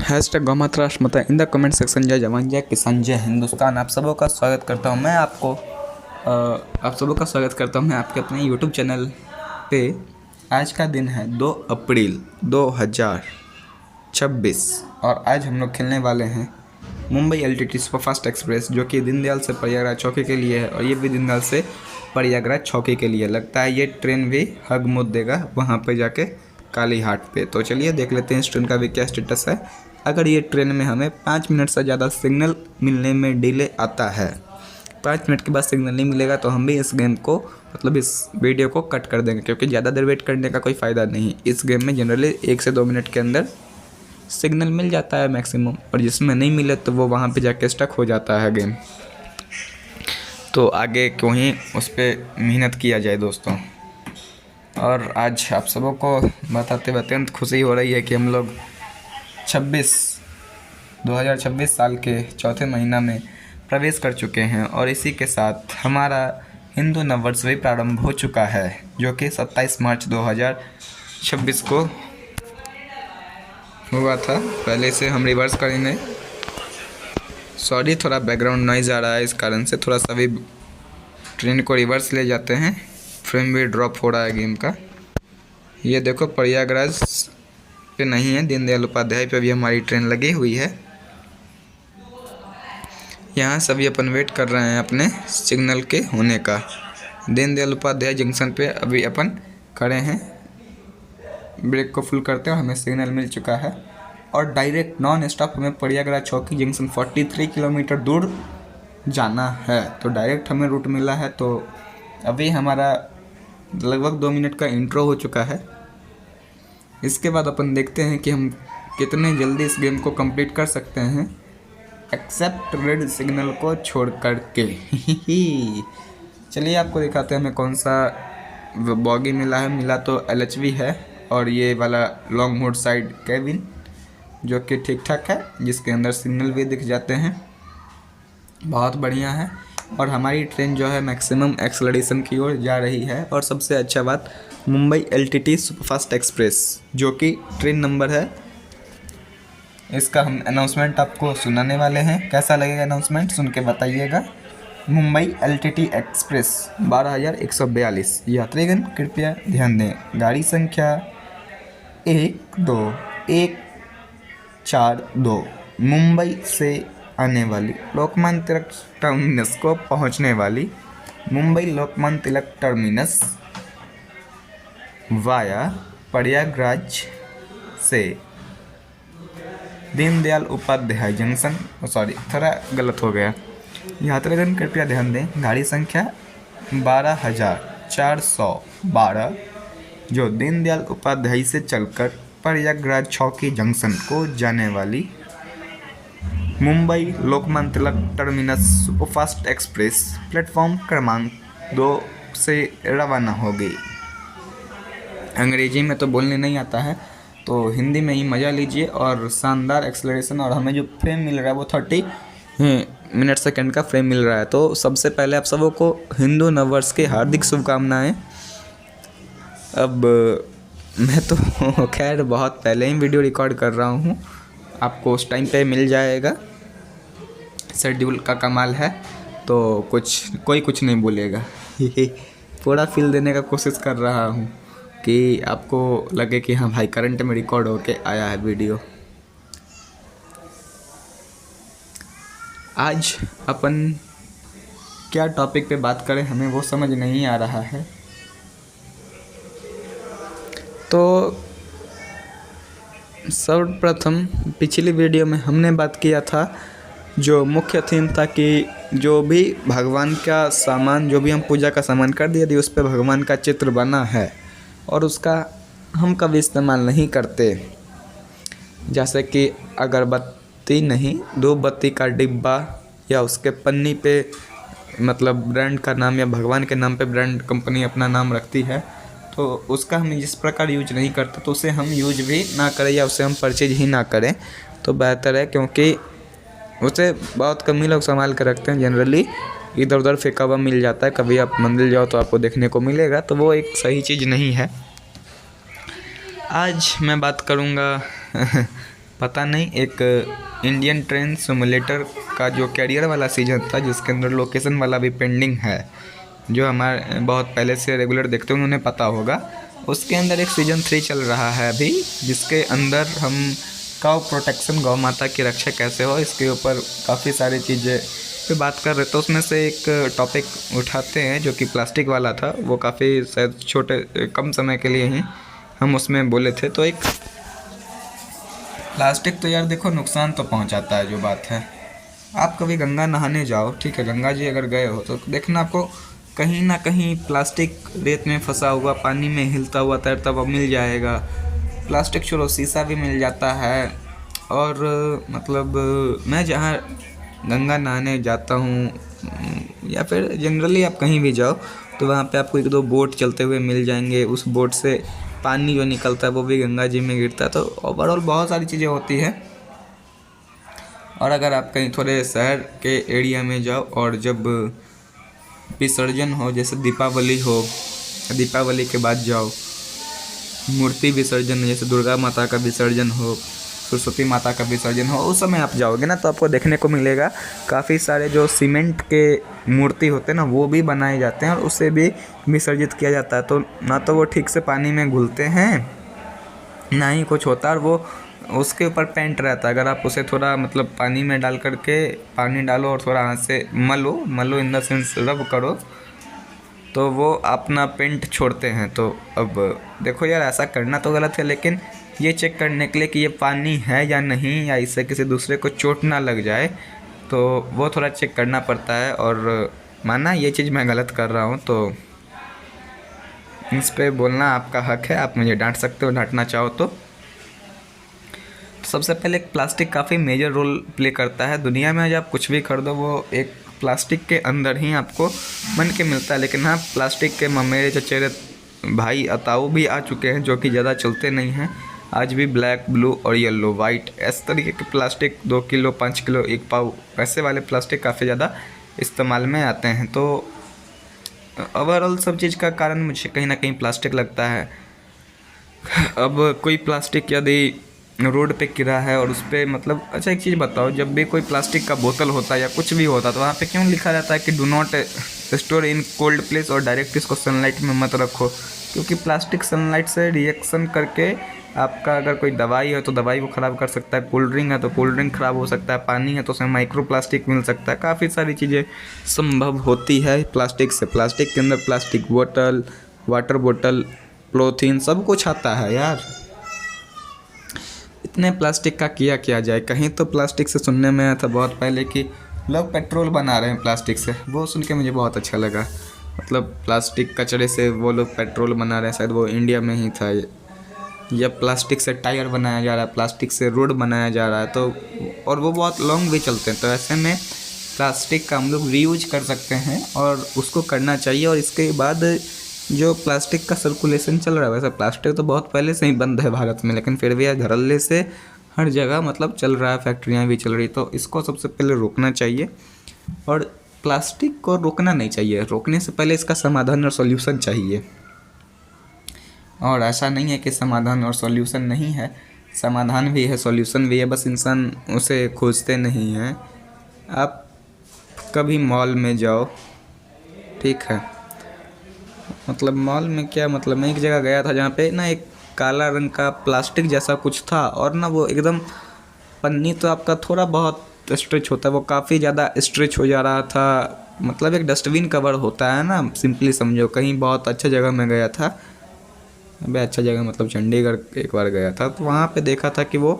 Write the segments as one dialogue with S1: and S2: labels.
S1: Hashtag गौमाता राष्ट्रमाता in the comment section. जय जवान जय किसान जय हिंदुस्तान। आप सबों का स्वागत करता हूं मैं आपके अपने यूट्यूब चैनल पे। आज का दिन है 2 अप्रैल 2026 और आज हम लोग खेलने वाले हैं मुंबई LTT सुपरफास्ट एक्सप्रेस, जो कि दीनदयाल से प्रयागराज चौकी के लिए है और ये भी दीनदयाल से प्रयागराज चौकी के लिए। लगता है ये ट्रेन भी हग मुद देगा वहाँ पे जाके काली हाट पे। तो चलिए देख लेते हैं इस ट्रेन का भी क्या स्टेटस है। अगर ये ट्रेन में हमें 5 मिनट से ज़्यादा सिग्नल मिलने में डिले आता है, 5 मिनट के बाद सिग्नल नहीं मिलेगा तो हम भी इस गेम को इस वीडियो को कट कर देंगे, क्योंकि ज़्यादा देर वेट करने का कोई फ़ायदा नहीं। इस गेम में जनरली 1 से 2 मिनट के अंदर सिग्नल मिल जाता है मैक्सिमम, और जिसमें नहीं मिले तो वो वहाँ पे जाके स्टक हो जाता है गेम। तो आगे क्यों ही उस पर मेहनत किया जाए दोस्तों। और आज आप सबों को बताते अत्यंत खुशी हो रही है कि हम लोग 2026 साल के चौथे महीना में प्रवेश कर चुके हैं, और इसी के साथ हमारा हिंदू नववर्ष भी प्रारंभ हो चुका है, जो कि 27 मार्च 2026 को हुआ था। पहले से हम रिवर्स करेंगे। सॉरी, थोड़ा बैकग्राउंड नॉइज़ आ रहा है, इस कारण से थोड़ा सा भी ट्रेन को रिवर्स ले जाते हैं। फ्रेम भी ड्रॉप हो रहा है गेम का। ये देखो प्रयागराज पे नहीं है, दीनदयाल उपाध्याय पे भी हमारी ट्रेन लगी हुई है। यहाँ सभी अपन वेट कर रहे हैं अपने सिग्नल के होने का। दीनदयाल उपाध्याय जंक्शन पे अभी अपन खड़े हैं। ब्रेक को फुल करते हैं, हमें सिग्नल मिल चुका है और डायरेक्ट नॉन स्टॉप हमें प्रयागराज चौकी जंक्शन 43 किलोमीटर दूर जाना है। तो डायरेक्ट हमें रूट मिला है। तो अभी हमारा लगभग 2 मिनट का इंट्रो हो चुका है। इसके बाद अपन देखते हैं कि हम कितने जल्दी इस गेम को कंप्लीट कर सकते हैं, एक्सेप्ट रेड सिग्नल को छोड़ कर के। चलिए आपको दिखाते हैं हमें कौन सा बॉगी मिला है। मिला तो LHV है, और ये वाला लॉन्ग मोड साइड कैबिन जो कि ठीक ठाक है, जिसके अंदर सिग्नल भी दिख जाते हैं। बहुत बढ़िया है। और हमारी ट्रेन जो है मैक्सिमम एक्सेलरेशन की ओर जा रही है। और सबसे अच्छा बात, मुंबई LTT सुपरफास्ट एक्सप्रेस जो कि ट्रेन नंबर है, इसका हम अनाउंसमेंट आपको सुनाने वाले हैं। कैसा लगेगा अनाउंसमेंट, सुन के बताइएगा। मुंबई LTT एक्सप्रेस 12,142 यात्रीगण कृपया ध्यान दें, गाड़ी संख्या 12142 मुंबई से आने वाली लोकमान्य तिलक टर्मिनस को पहुंचने वाली मुंबई लोकमान्य तिलक टर्मिनस वाया प्रयागराज से दीनदयाल उपाध्याय जंक्शन, सॉरी थोड़ा गलत हो गया। यात्रीगण कृपया ध्यान दें, गाड़ी संख्या 12,412 जो दीनदयाल उपाध्याय से चलकर प्रयागराज चौकी जंक्शन को जाने वाली Mumbai Lokmanya Tilak terminus superfast express platform क्रमांक 2 से रवाना होगी। अंग्रेजी में तो बोलने नहीं आता है, तो हिंदी में ही मज़ा लीजिए। और शानदार एक्सेलरेशन, और हमें जो फ्रेम मिल रहा है वो 30 मिनट सेकेंड का फ्रेम मिल रहा है। तो सबसे पहले आप सबों को हिंदू नववर्ष की हार्दिक शुभकामनाएं। अब मैं तो खैर बहुत पहले ही वीडियो रिकॉर्ड कर रहा हूँ, आपको उस टाइम पे मिल जाएगा। शेड्यूल का कमाल है, तो कोई कुछ नहीं बोलेगा। पूरा फील देने का कोशिश कर रहा हूँ कि आपको लगे कि हाँ भाई करंट में रिकॉर्ड होके आया है वीडियो। आज अपन क्या टॉपिक पे बात करें, हमें वो समझ नहीं आ रहा है। तो सर्वप्रथम पिछली वीडियो में हमने बात किया था, जो मुख्य थीम था कि जो भी भगवान का सामान, जो भी हम पूजा का सामान कर दिया थी, उस पर भगवान का चित्र बना है और उसका हम कभी इस्तेमाल नहीं करते। जैसे कि अगरबत्ती नहीं, धूपबत्ती का डिब्बा, या उसके पन्नी पे ब्रांड का नाम या भगवान के नाम पे ब्रांड कंपनी अपना नाम रखती है, तो उसका हम जिस प्रकार यूज नहीं करते, तो उसे हम यूज भी ना करें या उसे हम परचेज ही ना करें तो बेहतर है, क्योंकि उसे बहुत कम ही लोग संभाल कर रखते हैं। जनरली इधर उधर फेंका हुआ मिल जाता है, कभी आप मंदिर जाओ तो आपको देखने को मिलेगा, तो वो एक सही चीज़ नहीं है। आज मैं बात करूँगा पता नहीं, एक इंडियन ट्रेन सिमुलेटर का जो कैरियर वाला सीजन था जिसके अंदर लोकेशन वाला भी पेंडिंग है, जो हमारे बहुत पहले से रेगुलर देखते हैं उन्हें पता होगा, उसके अंदर एक सीजन 3 चल रहा है अभी, जिसके अंदर हम काउ प्रोटेक्शन, गौ माता की रक्षा कैसे हो, इसके ऊपर काफ़ी सारी चीज़ें पे बात कर रहे। तो उसमें से एक टॉपिक उठाते हैं जो कि प्लास्टिक वाला था, वो काफ़ी शायद छोटे कम समय के लिए ही हम उसमें बोले थे। तो एक प्लास्टिक तो यार देखो नुकसान तो पहुंचाता है, जो बात है। आप कभी गंगा नहाने जाओ, ठीक है, गंगा जी अगर गए हो तो देखना आपको कहीं ना कहीं प्लास्टिक रेत में फंसा हुआ, पानी में हिलता हुआ तैरता हुआ मिल जाएगा। प्लास्टिक छोड़ो, शीशा भी मिल जाता है। और मतलब मैं जहाँ गंगा नहाने जाता हूँ या फिर जनरली आप कहीं भी जाओ तो वहाँ पे आपको एक दो बोट चलते हुए मिल जाएंगे, उस बोट से पानी जो निकलता है वो भी गंगा जी में गिरता है। तो ओवरऑल बहुत सारी चीज़ें होती है। और अगर आप कहीं थोड़े शहर के एरिया में जाओ और जब विसर्जन हो, जैसे दीपावली हो, दीपावली के बाद जाओ, मूर्ति विसर्जन जैसे दुर्गा माता का विसर्जन हो, सरस्वती माता का विसर्जन हो, उस समय आप जाओगे ना तो आपको देखने को मिलेगा काफ़ी सारे जो सीमेंट के मूर्ति होते हैं ना वो भी बनाए जाते हैं और उससे भी विसर्जित किया जाता है। तो ना तो वो ठीक से पानी में घुलते हैं ना ही कुछ होता है, और वो उसके ऊपर पेंट रहता है। अगर आप उसे थोड़ा मतलब पानी में डाल करके, पानी डालो और थोड़ा हाथ से मलो इन द सेंस रब करो तो वो अपना पेंट छोड़ते हैं। तो अब देखो यार, ऐसा करना तो गलत है, लेकिन ये चेक करने के लिए कि ये पानी है या नहीं, या इससे किसी दूसरे को चोट ना लग जाए, तो वो थोड़ा चेक करना पड़ता है। और माना ये चीज़ मैं गलत कर रहा हूँ तो इस पे बोलना आपका हक है, आप मुझे डांट सकते हो डांटना चाहो तो। सबसे पहले प्लास्टिक काफ़ी मेजर रोल प्ले करता है दुनिया में। जब आप कुछ भी खरीदो वो एक प्लास्टिक के अंदर ही आपको बन के मिलता है। लेकिन हाँ, प्लास्टिक के ममेरे चचेरे भाई अताऊ भी आ चुके हैं जो कि ज़्यादा चलते नहीं हैं। आज भी ब्लैक, ब्लू और येलो, वाइट, इस तरीके के प्लास्टिक 2 किलो, 5 किलो, 1 पाव, ऐसे वाले प्लास्टिक काफ़ी ज़्यादा इस्तेमाल में आते हैं। तो ओवरऑल सब चीज़ का कारण मुझे कहीं ना कहीं प्लास्टिक लगता है। अब कोई प्लास्टिक यदि रोड पे गिरा है और उस पर मतलब, अच्छा एक चीज़ बताओ, जब भी कोई प्लास्टिक का बोतल होता है या कुछ भी होता है तो वहाँ पे क्यों लिखा रहता है कि do not store in cold place और डायरेक्ट इसको सनलाइट में मत रखो? क्योंकि प्लास्टिक सनलाइट से रिएक्शन करके आपका अगर कोई दवाई है तो दवाई को ख़राब कर सकता है, कोल्ड ड्रिंक है तो कोल्ड ड्रिंक ख़राब हो सकता है, पानी है तो उसमें माइक्रो प्लास्टिक मिल सकता है। काफ़ी सारी चीज़ें संभव होती है प्लास्टिक से। प्लास्टिक के अंदर प्लास्टिक बोतल, वाटर बोतल, पॉलीथीन, सब कुछ आता है यार। इतने प्लास्टिक का किया किया जाए। कहीं तो प्लास्टिक से सुनने में आया था बहुत पहले कि लोग पेट्रोल बना रहे हैं प्लास्टिक से, वो सुन के मुझे बहुत अच्छा लगा। मतलब प्लास्टिक कचरे से वो लोग पेट्रोल बना रहे हैं, शायद वो इंडिया में ही था। या प्लास्टिक से टायर बनाया जा रहा है, प्लास्टिक से रोड बनाया जा रहा है, तो और वो बहुत लॉन्ग भी चलते हैं। तो ऐसे में प्लास्टिक का हम लोग रीयूज कर सकते हैं और उसको करना चाहिए। और इसके बाद जो प्लास्टिक का सर्कुलेशन चल रहा है, वैसे प्लास्टिक तो बहुत पहले से ही बंद है भारत में, लेकिन फिर भी धड़ल्ले से हर जगह मतलब चल रहा है, फैक्ट्रियाँ भी चल रही। तो इसको सबसे पहले रोकना चाहिए। और प्लास्टिक को रोकना नहीं चाहिए, रोकने से पहले इसका समाधान और सॉल्यूशन चाहिए। और ऐसा नहीं है कि समाधान और सॉल्यूशन नहीं है, समाधान भी है, सॉल्यूशन भी है, बस इंसान उसे खोजते नहीं हैं। आप कभी मॉल में जाओ, ठीक है, मतलब मॉल में क्या, मतलब मैं एक जगह गया था जहाँ पे ना एक काला रंग का प्लास्टिक जैसा कुछ था, और ना वो एकदम पन्नी तो आपका थोड़ा बहुत स्ट्रेच होता है, वो काफ़ी ज़्यादा स्ट्रेच हो जा रहा था। मतलब एक डस्टबिन कवर होता है ना, सिंपली समझो। कहीं बहुत अच्छा जगह में गया था, अबे अच्छा जगह मतलब चंडीगढ़ एक बार गया था, तो वहाँ पे देखा था कि वो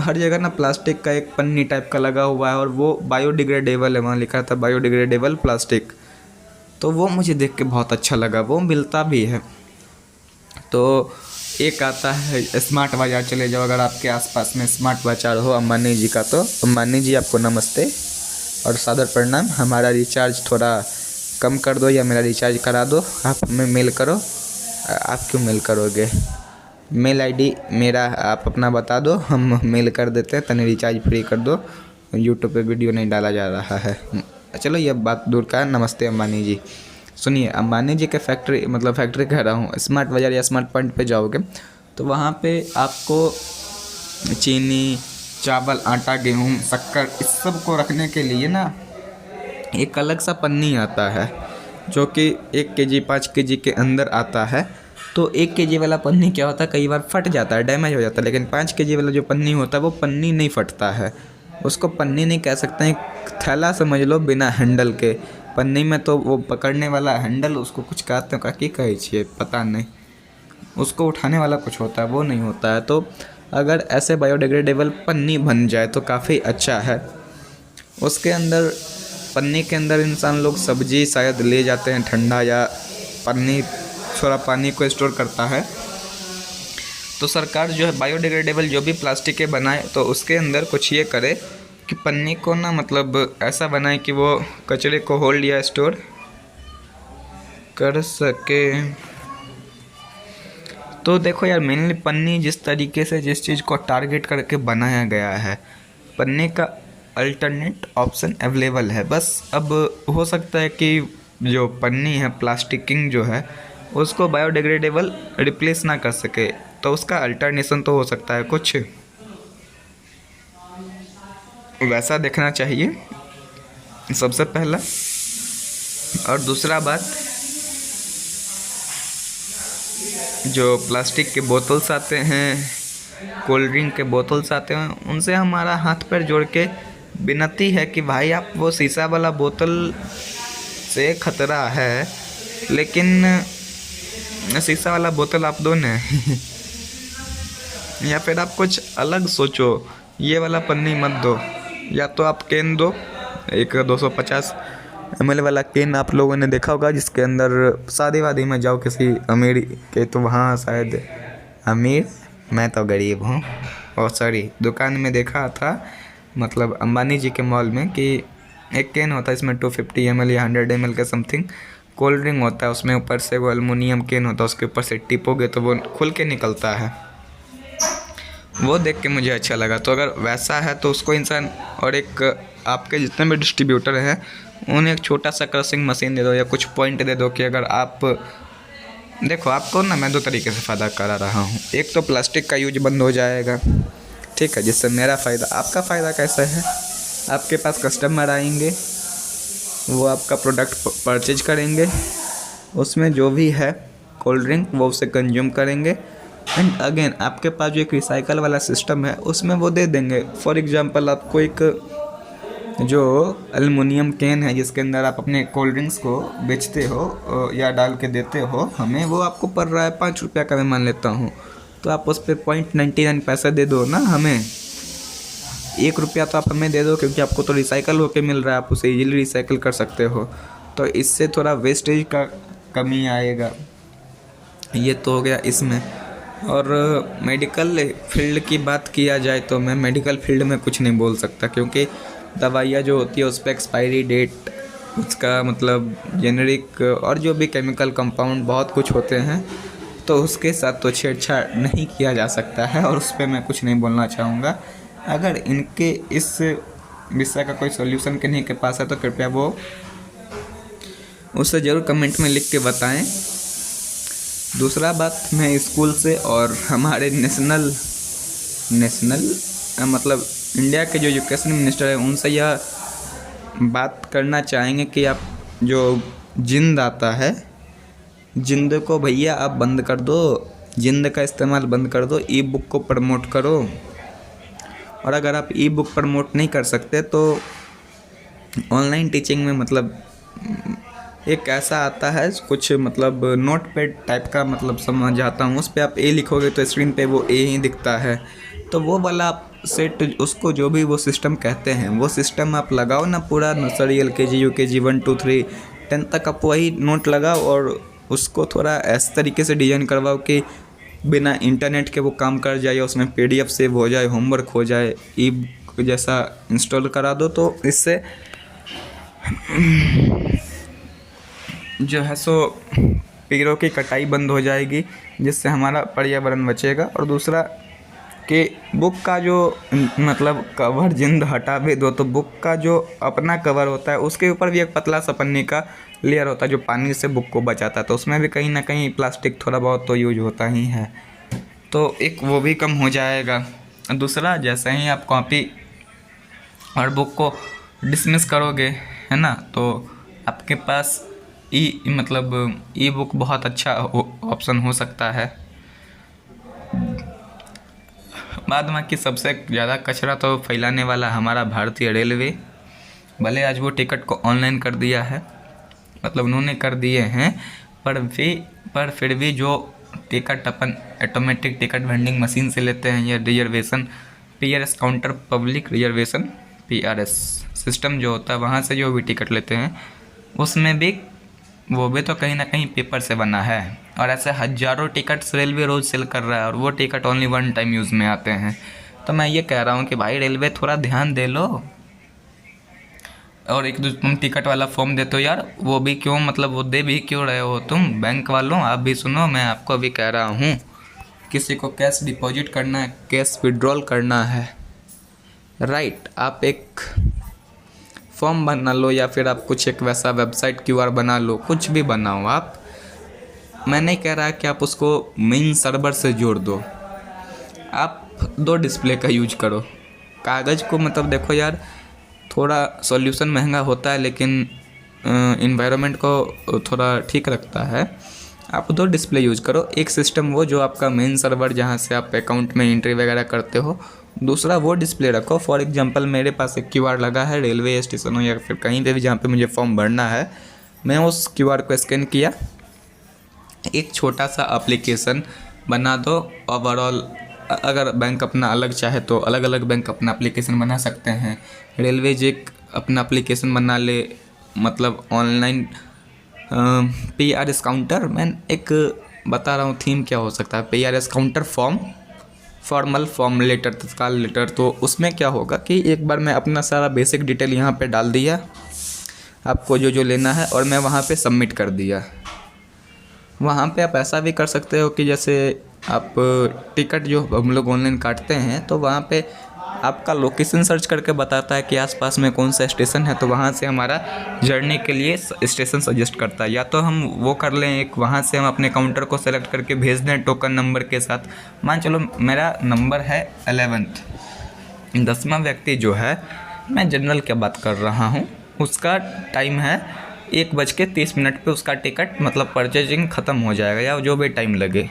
S1: हर जगह ना प्लास्टिक का एक पन्नी टाइप का लगा हुआ है और वो बायोडिग्रेडेबल है, वहाँ लिखा था बायोडिग्रेडेबल प्लास्टिक। तो वो मुझे देख के बहुत अच्छा लगा, वो मिलता भी है। तो एक आता है स्मार्ट बाज़ार, चले जाओ अगर आपके आसपास में स्मार्ट बाज़ार हो अंबानी जी का, तो अंबानी जी आपको नमस्ते और सादर प्रणाम। हमारा रिचार्ज थोड़ा कम कर दो या मेरा रिचार्ज करा दो, आप हमें मेल करो। आप क्यों मेल करोगे? मेल आईडी मेरा आप अपना बता दो, हम मेल कर देते हैं, तने रिचार्ज फ्री कर दो। यूट्यूब पे वीडियो नहीं डाला जा रहा है। चलो ये बात दूर का। नमस्ते अंबानी जी। सुनिए, अंबानी जी के फैक्ट्री कह रहा हूँ, स्मार्ट बाज़ार या स्मार्ट पॉइंट पे जाओगे तो वहाँ पे आपको चीनी, चावल, आटा, गेहूँ, शक्कर, इस सब को रखने के लिए ना एक अलग सा पन्नी आता है जो कि 1 kg 5 kg के अंदर आता है। तो 1 kg वाला पन्नी क्या होता है, कई बार फट जाता है, डैमेज हो जाता है, लेकिन 5 kg वाला जो पन्नी होता है वो पन्नी नहीं फटता है। उसको पन्नी नहीं कह सकते हैं, एक थैला समझ लो बिना हैंडल के। पन्नी में तो वो पकड़ने वाला हैंडल, उसको कुछ कहते हैं, क्या कहे छिए पता नहीं, उसको उठाने वाला कुछ होता है, वो नहीं होता है। तो अगर ऐसे बायोडिग्रेडेबल पन्नी बन जाए तो काफ़ी अच्छा है। उसके अंदर, पन्नी के अंदर इंसान लोग सब्जी शायद ले जाते हैं ठंडा, या पन्नी थोड़ा पानी को स्टोर करता है। तो सरकार जो है बायोडिग्रेडेबल जो भी प्लास्टिक के बनाए तो उसके अंदर कुछ ये करे कि पन्नी को ना मतलब ऐसा बनाए कि वो कचरे को होल्ड या स्टोर कर सके। तो देखो यार, मेनली पन्नी जिस तरीके से जिस चीज़ को टारगेट करके बनाया गया है, पन्नी का अल्टरनेट ऑप्शन अवेलेबल है। बस अब हो सकता है कि जो पन्नी है, प्लास्टिकिंग जो है, उसको बायोडिग्रेडेबल रिप्लेस ना कर सके, तो उसका अल्टरनेशन तो हो सकता है कुछ वैसा देखना चाहिए सबसे पहला। और दूसरा बात, जो प्लास्टिक के बोतल्स आते हैं, कोल्ड ड्रिंक के बोतल्स आते हैं, उनसे हमारा हाथ पैर जोड़ के विनती है कि भाई आप वो शीशा वाला बोतल से खतरा है, लेकिन शीशा वाला बोतल आप दो न या फिर आप कुछ अलग सोचो, ये वाला पन्नी मत दो। या तो आप कैन दो, एक 250 ml वाला कैन आप लोगों ने देखा होगा, जिसके अंदर शादी वादी में जाओ किसी अमीर के, तो वहाँ शायद अमीर, मैं तो गरीब हूँ, और सॉरी दुकान में देखा था, मतलब अंबानी जी के मॉल में, कि एक कैन होता है, इसमें 250 ml या 100 ml का समथिंग कोल्ड ड्रिंक होता है, उसमें ऊपर से वो एलुमिनियम कैन होता है, उसके ऊपर से टिपोगे तो वो खुल के निकलता है। वो देख के मुझे अच्छा लगा। तो अगर वैसा है तो उसको इंसान, और एक आपके जितने भी डिस्ट्रीब्यूटर हैं उन्हें एक छोटा सा क्रशिंग मशीन दे दो, या कुछ पॉइंट दे दो कि अगर आप देखो, आपको ना मैं 2 तरीके से फ़ायदा करा रहा हूँ। एक तो प्लास्टिक का यूज बंद हो जाएगा, ठीक है, जिससे मेरा फ़ायदा। आपका फ़ायदा कैसा है, आपके पास कस्टमर आएंगे, वो आपका प्रोडक्ट परचेज करेंगे, उसमें जो भी है कोल्ड ड्रिंक वो उसे कंज्यूम करेंगे, एंड अगेन आपके पास जो एक रिसाइकल वाला सिस्टम है उसमें वो दे देंगे। फॉर एग्जांपल, आपको एक जो एल्युमिनियम कैन है जिसके अंदर आप अपने कोल्ड ड्रिंक्स को बेचते हो या डाल के देते हो हमें, वो आपको पड़ रहा है 5 रुपये का, मैं मान लेता हूँ, तो आप उस पर 0.99 पैसा दे दो ना हमें। 1 रुपया तो आप हमें दे दो, क्योंकि आपको तो रिसाइकल होके मिल रहा है, आप उसे इजीली रिसाइकल कर सकते हो, तो इससे थोड़ा वेस्टेज का कमी आएगा। ये तो हो गया इसमें। और मेडिकल फील्ड की बात किया जाए तो मैं मेडिकल फील्ड में कुछ नहीं बोल सकता, क्योंकि दवाइयाँ जो होती है उस पर एक्सपायरी डेट, उसका मतलब जेनरिक और जो भी केमिकल कंपाउंड बहुत कुछ होते हैं, तो उसके साथ तो छेड़छाड़ नहीं किया जा सकता है, और उस पर मैं कुछ नहीं बोलना चाहूँगा। अगर इनके इस विषय का कोई सॉल्यूशन किन्हीं के पास है तो कृपया वो उसे ज़रूर कमेंट में लिख के बताएं। दूसरा बात, मैं स्कूल से और हमारे नेशनल मतलब इंडिया के जो एजुकेशन मिनिस्टर है उनसे यह बात करना चाहेंगे कि आप जो जिंद आता है, जिंद को भैया आप बंद कर दो, जिंद का इस्तेमाल बंद कर दो, ई बुक को प्रमोट करो। और अगर आप ई बुक प्रमोट नहीं कर सकते तो ऑनलाइन टीचिंग में मतलब एक ऐसा आता है कुछ, मतलब नोट पैड टाइप का, मतलब समझ आता हूँ, उस पर आप ए लिखोगे तो स्क्रीन पे वो ए ही दिखता है, तो वो वाला सेट, उसको जो भी वो सिस्टम कहते हैं, वो सिस्टम आप लगाओ ना, पूरा नर्सरी LKG UKG 1 2 3 10 तक आप वही नोट लगाओ, और उसको थोड़ा ऐसे तरीके से डिज़ाइन करवाओ कि बिना इंटरनेट के वो काम कर जाए, उसमें PDF सेव हो जाए, होमवर्क हो जाए, ई बुक जैसा इंस्टॉल करा दो, तो इससे जो है सो पेड़ों की कटाई बंद हो जाएगी, जिससे हमारा पर्यावरण बचेगा। और दूसरा कि बुक का जो मतलब कवर जिंद हटा भी दो, तो बुक का जो अपना कवर होता है उसके ऊपर भी एक पतला सा पन्नी का लेयर होता है जो पानी से बुक को बचाता है, तो उसमें भी कहीं ना कहीं प्लास्टिक थोड़ा बहुत तो यूज होता ही है, तो एक वो भी कम हो जाएगा। दूसरा, जैसे ही आप कॉपी और बुक को डिसमिस करोगे, है ना, तो आपके पास ई बुक बहुत अच्छा ऑप्शन हो सकता है। बाद में कि सबसे ज़्यादा कचरा तो फैलाने वाला हमारा भारतीय रेलवे, भले आज वो टिकट को ऑनलाइन कर दिया है, मतलब उन्होंने कर दिए हैं, पर फिर भी जो टिकट अपन ऑटोमेटिक टिकट वेंडिंग मशीन से लेते हैं या reservation PRS counter public reservation PRS system जो होता है, वहाँ से जो भी टिकट लेते हैं उसमें भी वो भी तो कहीं ना कहीं पेपर से बना है। और ऐसे हज़ारों टिकट्स रेलवे रोज़ सेल कर रहा है और वो टिकट ओनली 1 टाइम यूज़ में आते हैं। तो मैं ये कह रहा हूँ कि भाई रेलवे थोड़ा ध्यान दे लो। और एक जो तुम टिकट वाला फॉर्म देते हो यार, वो भी क्यों, मतलब वो दे भी क्यों रहे हो तुम? बैंक वालों, आप भी सुनो, मैं आपको भी कह रहा हूँ, किसी को कैश डिपॉजिट करना है, कैश विड्रॉल करना है, राइट, आप एक फॉर्म बना लो या फिर आप कुछ एक वैसा वेबसाइट QR बना लो, कुछ भी बनाओ आप। मैं नहीं कह रहा कि आप उसको मेन सर्वर से जोड़ दो, आप 2 डिस्प्ले का यूज करो। कागज़ को मतलब देखो यार, थोड़ा सॉल्यूशन महंगा होता है लेकिन इन्वायरमेंट को थोड़ा ठीक रखता है। आप 2 डिस्प्ले यूज करो, एक सिस्टम वो जो आपका मेन सर्वर जहाँ से आप अकाउंट में एंट्री वगैरह करते हो, दूसरा वो डिस्प्ले रखो। फॉर एग्जांपल मेरे पास एक QR लगा है रेलवे स्टेशन हो या फिर कहीं पे भी जहाँ पे मुझे फॉर्म भरना है, मैं उस QR को स्कैन किया, एक छोटा सा एप्लीकेशन बना दो। ओवरऑल अगर बैंक अपना अलग चाहे तो अलग अलग बैंक अपना एप्लीकेशन बना सकते हैं, रेलवेज एक अपना एप्लीकेशन बना ले, मतलब ऑनलाइन PRS काउंटर। मैं एक बता रहा हूँ थीम क्या हो सकता है, PRS counter formal form letter, Tatkal letter. तो उसमें क्या होगा कि एक बार मैं अपना सारा बेसिक डिटेल यहाँ पे डाल दिया, आपको जो जो लेना है, और मैं वहाँ पे सबमिट कर दिया। वहाँ पे आप ऐसा भी कर सकते हो कि जैसे आप टिकट जो हम लोग ऑनलाइन काटते हैं तो वहाँ पे आपका लोकेशन सर्च करके बताता है कि आसपास में कौन सा स्टेशन है, तो वहाँ से हमारा जर्नी के लिए स्टेशन सजेस्ट करता है। या तो हम वो कर लें, एक वहाँ से हम अपने काउंटर को सेलेक्ट करके भेज दें टोकन नंबर के साथ। मान चलो मेरा नंबर है 11th, 10वां व्यक्ति जो है, मैं जनरल की बात कर रहा हूँ, उसका टाइम है 1:30 पे उसका टिकट मतलब परचेजिंग ख़त्म हो जाएगा या जो भी टाइम लगे।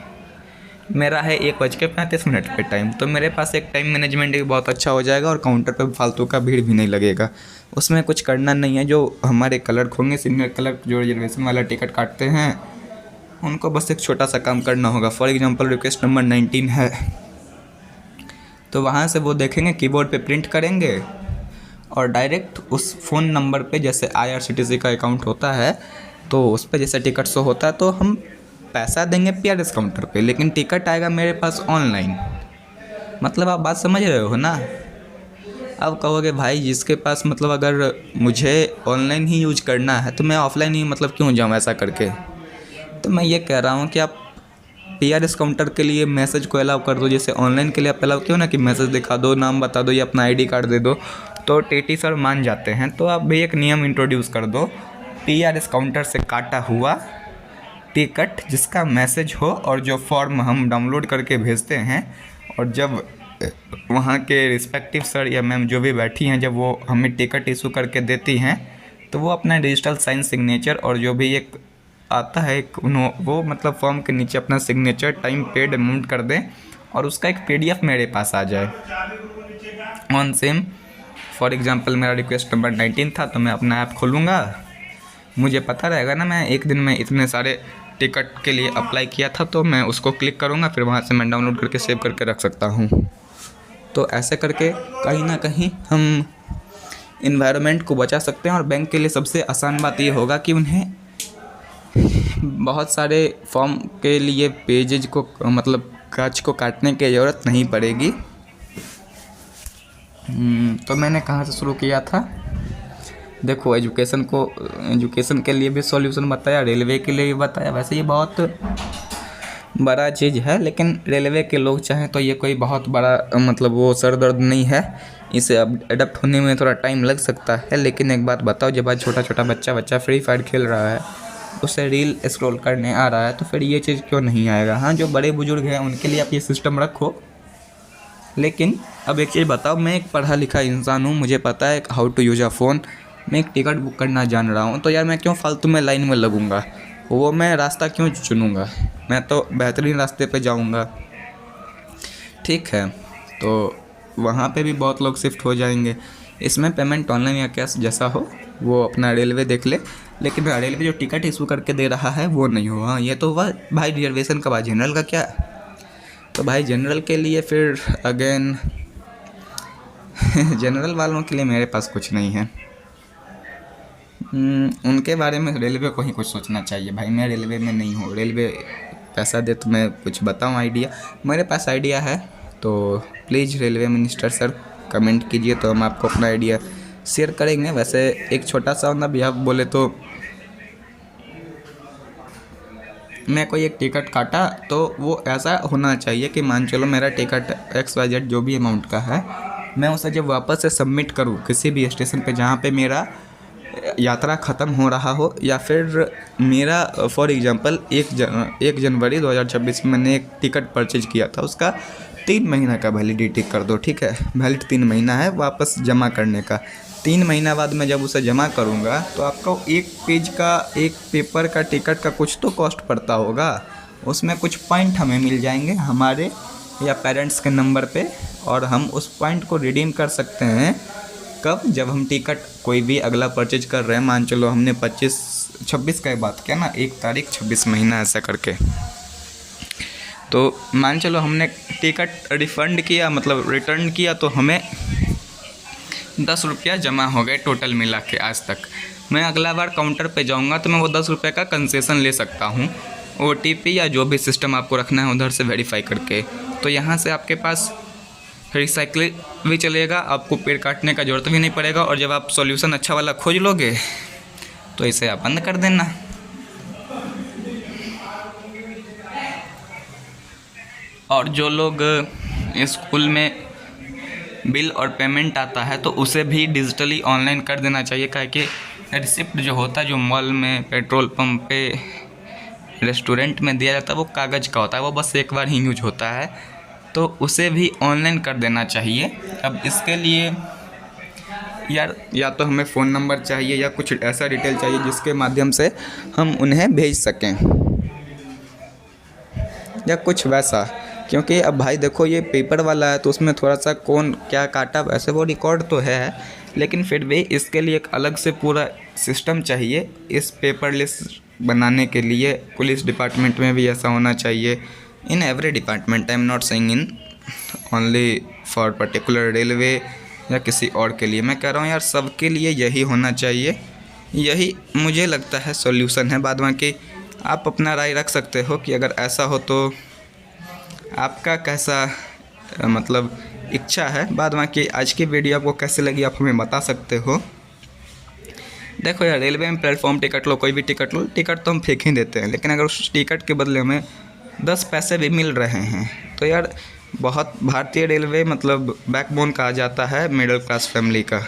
S1: मेरा है 1:35 पे टाइम, तो मेरे पास एक टाइम मैनेजमेंट भी बहुत अच्छा हो जाएगा और काउंटर पे फालतू का भीड़ भी नहीं लगेगा। उसमें कुछ करना नहीं है, जो हमारे क्लर्क होंगे, सीनियर क्लर्क जो रिजर्वेशन वाला टिकट काटते हैं, उनको बस एक छोटा सा काम करना होगा। फॉर एग्जांपल रिक्वेस्ट नंबर 19 है, तो वहाँ से वो देखेंगे, कीबोर्ड पे प्रिंट करेंगे और डायरेक्ट उस फ़ोन नंबर पे, जैसे IRCTC का अकाउंट होता है तो उस पर जैसे टिकट शो होता है, तो हम पैसा देंगे PRS काउंटर पे, लेकिन टिकट आएगा मेरे पास ऑनलाइन। मतलब आप बात समझ रहे हो ना? अब कहोगे भाई जिसके पास मतलब अगर मुझे ऑनलाइन ही यूज करना है तो मैं ऑफलाइन ही मतलब क्यों जाऊँ ऐसा करके? तो मैं ये कह रहा हूँ कि आप PRS काउंटर के लिए मैसेज को अलाउ कर दो, जैसे ऑनलाइन के लिए आप अलाउ क्यों ना कि मैसेज दिखा दो, नाम बता दो या अपना ID कार्ड दे दो, तो TT सर मान जाते हैं। तो आप भी एक नियम इंट्रोड्यूस कर दो, PRS काउंटर से काटा हुआ टिकट जिसका मैसेज हो और जो फॉर्म हम डाउनलोड करके भेजते हैं, और जब वहाँ के रिस्पेक्टिव सर या मैम जो भी बैठी हैं, जब वो हमें टिकट इशू करके देती हैं, तो वो अपना डिजिटल साइन सिग्नेचर और जो भी एक आता है एक वो मतलब फॉर्म के नीचे अपना सिग्नेचर, टाइम, पेड, अमाउंट कर दें और उसका एक PDF मेरे पास आ जाए ऑन सेम। फॉर एग्जांपल मेरा रिक्वेस्ट नंबर 19 था, तो मैं अपना ऐप खोलूँगा, मुझे पता रहेगा ना मैं एक दिन में इतने सारे टिकट के लिए अप्लाई किया था, तो मैं उसको क्लिक करूँगा, फिर वहाँ से मैं डाउनलोड करके सेव करके रख सकता हूँ। तो ऐसे करके कहीं ना कहीं हम इन्वायरमेंट को बचा सकते हैं। और बैंक के लिए सबसे आसान बात ये होगा कि उन्हें बहुत सारे फॉर्म के लिए पेजेज को मतलब कागज को काटने की ज़रूरत नहीं पड़ेगी। तो मैंने कहाँ से शुरू किया था? देखो, एजुकेशन के लिए भी सॉल्यूशन बताया, रेलवे के लिए भी बताया। वैसे ये बहुत बड़ा चीज़ है, लेकिन रेलवे के लोग चाहें तो ये कोई बहुत बड़ा मतलब वो सर दर्द नहीं है, इसे अब अडप्ट होने में थोड़ा टाइम लग सकता है। लेकिन एक बात बताओ, जब आज छोटा छोटा बच्चा फ्री फायर खेल रहा है, उसे रील स्क्रॉल करने आ रहा है, तो फिर ये चीज़ क्यों नहीं आएगा? हाँ, जो बड़े बुजुर्ग हैं उनके लिए आप ये सिस्टम रखो, लेकिन अब एक चीज़ बताओ, मैं एक पढ़ा लिखा इंसान हूँ, मुझे पता है how to use a phone, मैं एक टिकट बुक करना जान रहा हूँ, तो यार मैं क्यों फालतू में लाइन में लगूंगा, वो मैं रास्ता क्यों चुनूंगा, मैं तो बेहतरीन रास्ते पे जाऊंगा। ठीक है, तो वहाँ पे भी बहुत लोग शिफ्ट हो जाएंगे। इसमें पेमेंट ऑनलाइन या कैश जैसा हो वो अपना रेलवे देख ले, लेकिन रेलवे जो टिकट इशू करके दे रहा है वो नहीं हो। हाँ, ये तो हुआ भाई रिजर्वेशन का। बाद जनरल का क्या, तो भाई जनरल के लिए फिर अगेन जनरल वालों के लिए मेरे पास कुछ नहीं है। उनके बारे में रेलवे को ही कुछ सोचना चाहिए भाई। मैं रेलवे में नहीं हूँ, रेलवे पैसा दे तो मैं कुछ बताऊँ आइडिया, मेरे पास आइडिया है। तो please railway minister sir comment कीजिए, तो हम आपको अपना आइडिया शेयर करेंगे। वैसे एक छोटा सा मतलब यह बोले तो मैं कोई एक टिकट काटा तो वो ऐसा होना चाहिए कि मान चलो मेरा टिकट XYZ जो भी अमाउंट का है, मैं उसे जब वापस से सबमिट करूँ किसी भी स्टेशन पे जहाँ पे मेरा यात्रा ख़त्म हो रहा हो, या फिर मेरा फॉर एग्जांपल 1 जनवरी 2026 में मैंने एक टिकट परचेज किया था, उसका 3 महीना का वैलिडिटी कर दो। ठीक है, वैलिड 3 महीना है वापस जमा करने का। 3 महीना बाद मैं जब उसे जमा करूँगा तो आपको एक पेज का, एक पेपर का टिकट का कुछ तो कॉस्ट पड़ता होगा, उसमें कुछ पॉइंट हमें मिल जाएंगे हमारे या पेरेंट्स के नंबर पे, और हम उस पॉइंट को रिडीम कर सकते हैं। कब, जब हम टिकट कोई भी अगला परचेज कर रहे हैं, मान चलो हमने 26 का बात किया ना, 1 तारीख 26 महीना ऐसा करके, तो मान चलो हमने टिकट रिफ़ंड किया, मतलब रिटर्न किया, तो हमें 10 रुपया जमा हो गए टोटल मिला के आज तक। मैं अगला बार काउंटर पे जाऊंगा तो मैं वो 10 रुपये का कंसेशन ले सकता हूँ, OTP या जो भी सिस्टम आपको रखना है उधर से वेरीफाई करके। तो यहाँ से आपके पास रिसाइकिल भी चलेगा, आपको पेड़ काटने का ज़रूरत भी नहीं पड़ेगा, और जब आप सॉल्यूशन अच्छा वाला खोज लोगे तो इसे आप बंद कर देना। और जो लोग स्कूल में बिल और पेमेंट आता है तो उसे भी डिजिटली ऑनलाइन कर देना चाहिए, क्योंकि रिसिप्ट जो होता है जो मॉल में, पेट्रोल पंप पे, रेस्टोरेंट में दिया जाता है वो कागज़ का होता है, वो बस एक बार ही यूज होता है, तो उसे भी ऑनलाइन कर देना चाहिए। अब इसके लिए यार या तो हमें फ़ोन नंबर चाहिए या कुछ ऐसा डिटेल चाहिए जिसके माध्यम से हम उन्हें भेज सकें, या कुछ वैसा। क्योंकि अब भाई देखो ये पेपर वाला है तो उसमें थोड़ा सा कौन क्या काटा वैसे वो रिकॉर्ड तो है, लेकिन फिर भी इसके लिए एक अलग से पूरा सिस्टम चाहिए इस पेपरलेस बनाने के लिए। पुलिस डिपार्टमेंट में भी ऐसा होना चाहिए, in every department, I am not saying in only for particular railway या किसी और के लिए, मैं कह रहा हूँ यार सबके लिए यही होना चाहिए। यही मुझे लगता है सॉल्यूशन है। बाद बाकी आप अपना राय रख सकते हो कि अगर ऐसा हो तो आपका कैसा मतलब इच्छा है। बाद बाकी आज की वीडियो आपको कैसे लगी आप हमें बता सकते हो। देखो यार रेलवे में प्लेटफॉर्म टिकट लो, कोई भी टिकट लो, टिकट तो हम फेंक ही देते हैं, लेकिन अगर उस टिकट के बदले हमें 10 पैसे भी मिल रहे हैं तो यार बहुत, भारतीय रेलवे मतलब बैकबोन कहा जाता है मिडिल क्लास फैमिली का।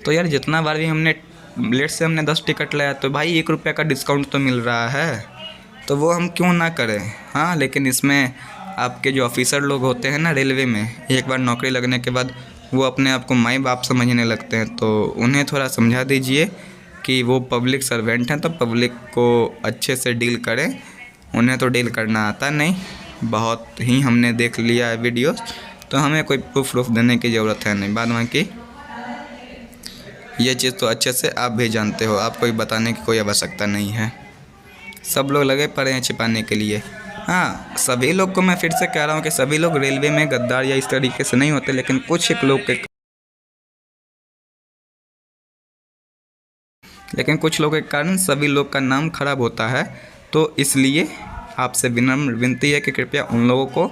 S1: तो यार जितना बार भी हमने लेट से हमने 10 टिकट लाया तो भाई 1 रुपये का डिस्काउंट तो मिल रहा है, तो वो हम क्यों ना करें। हाँ, लेकिन इसमें आपके जो ऑफिसर लोग होते हैं ना रेलवे में, एक बार नौकरी लगने के बाद वो अपने आप को माई बाप समझने लगते हैं, तो उन्हें थोड़ा समझा दीजिए कि वो पब्लिक सर्वेंट हैं तो पब्लिक को अच्छे से डील करें। उन्हें तो डील करना आता नहीं, बहुत ही हमने देख लिया है वीडियोस, तो हमें कोई प्रूफ देने की ज़रूरत है नहीं। बाद में कि ये चीज़ तो अच्छे से आप भी जानते हो, आपको बताने की कोई आवश्यकता नहीं है। सब लोग लगे पड़े हैं छिपाने के लिए। हाँ, सभी लोग को मैं फिर से कह रहा हूँ कि सभी लोग रेलवे में गद्दार या इस तरीके से नहीं होते, लेकिन कुछ एक लोग के कारण सभी लोग का नाम खराब होता है। तो इसलिए आपसे विनम्र विनती है कि कृपया उन लोगों को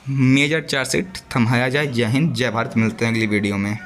S1: मेजर चार्जशीट थमाया जाए। जय हिंद, जय भारत। मिलते हैं अगली वीडियो में।